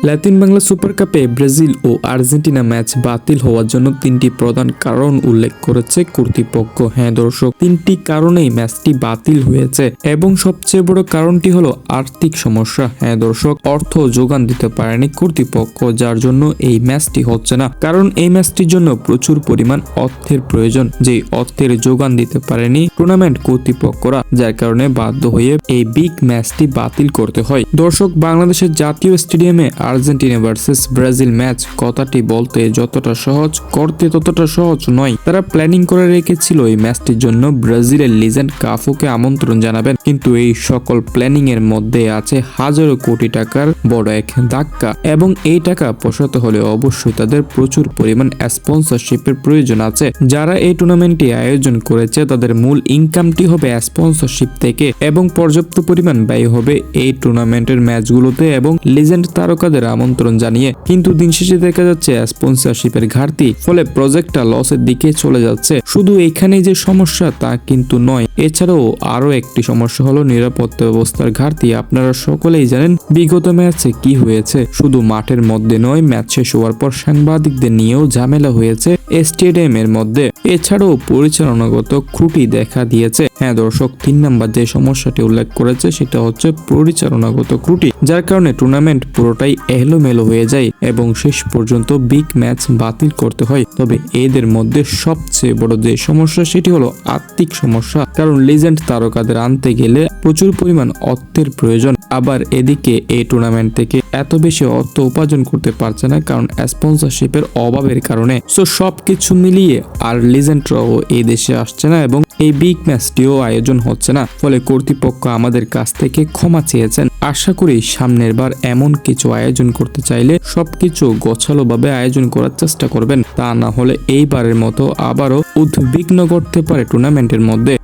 Latin Bangla super কাপে Brazil ও Argentina match বাতিল হওয়ার জন্য তিনটি প্রধান কারণ উল্লেখ করেছে কর্তৃপক্ষ। হ্যাঁ দর্শক, তিনটি কারণেই ম্যাচটি বাতিল হয়েছে এবং সবচেয়ে বড় কারণটি হলো আর্থিক সমস্যা। হ্যাঁ দর্শক, অর্থ যোগান দিতে পারেনি কর্তৃপক্ষ, যার জন্য এই ম্যাচটি হচ্ছে না। কারণ এই ম্যাচটির জন্য প্রচুর পরিমাণ অর্থের প্রয়োজন, যে অর্থের যোগান দিতে পারেনি টুর্নামেন্ট কর্তৃপক্ষরা, যার কারণে বাধ্য হয়ে এই বিগ ম্যাচটি বাতিল করতে হয়। দর্শক, বাংলাদেশের জাতীয় স্টেডিয়ামে আর্জেন্টিনা ভার্সেস ব্রাজিল ম্যাচ কথাটি বলতে যতটা সহজ, করতে ততটা সহজ নয়। তারা প্ল্যানিং করে রেখেছিল এই ম্যাচটির জন্য ব্রাজিলের লিজেন্ড কাফুকে আমন্ত্রণ জানাবেন, কিন্তু এই সকল প্ল্যানিং এর মধ্যে আছে হাজারো কোটি টাকার বড় এক ধাক্কা, এবং এই টাকা পোষাতে হলে অবশ্যই তাদের প্রচুর পরিমাণ স্পন্সরশিপের প্রয়োজন আছে। যারা এই টুর্নামেন্টটি আয়োজন করেছে তাদের মূল ইনকামটি হবে স্পন্সরশিপ থেকে, এবং পর্যাপ্ত পরিমাণ ব্যয় হবে এই টুর্নামেন্টের ম্যাচগুলোতে এবং লিজেন্ড তারকাদের আমন্ত্রণ জানিয়ে। কিন্তু দিন শেষে দেখা যাচ্ছে স্পন্সরশিপের ঘাটতি, ফলে প্রজেক্টটা লসের দিকে চলে যাচ্ছে। শুধু এখানে যে সমস্যা তা কিন্তু নয়, এছাড়াও আরো একটি সমস্যা হলো নিরাপত্তা ব্যবস্থার ঘাটতি। আপনারা সকলেই জানেন বিগত ম্যাচে কি হয়েছে। শুধু মাঠের মধ্যে নয়, ম্যাচ শেষ হওয়ার পর সাংবাদিকদের নিয়েও ঝামেলা হয়েছে স্টেডিয়ামের মধ্যে। এছাড়াও পরিচালনাগত ত্রুটি দেখা দিয়েছে। হ্যাঁ দর্শক, 3 নাম্বার যে সমস্যাটি উল্লেখ করেছে সেটা হচ্ছে পরিচালনাগত ত্রুটি, যার কারণে টুর্নামেন্ট পুরোটাই এলোমেলো হয়ে যায় এবং শেষ পর্যন্ত বিগ ম্যাচ বাতিল করতে হয়। তবে এদের মধ্যে সবচেয়ে বড় যে সমস্যা সেটি হলো আর্থিক সমস্যা, কারণ লিজেন্ড তারকাদের আনতে গেলে প্রচুর পরিমাণ অর্থের প্রয়োজন। আবার এদিকে এই টুর্নামেন্ট থেকে এত বেশি অর্থ উপার্জন করতে পারছে না, কারণ স্পন্সরশিপের অভাবের কারণে। সো সবকিছু মিলিয়ে আর লিজেন্ডরাও এই দেশে আসছে না এবং এই বিগ ম্যাচটিও আয়োজন হচ্ছে না। ফলে কর্তৃপক্ষ আমাদের কাছ থেকে ক্ষমা চেয়েছেন। আশা করি সামনের বার এমন কিছু আয়োজন করতে চাইলে সবকিছু গোছালোভাবে আয়োজন করার চেষ্টা করবেন, তা না হলে এইবারের মতো আবারও উদ্বিগ্ন করতে পারে টুর্নামেন্টের মধ্যে।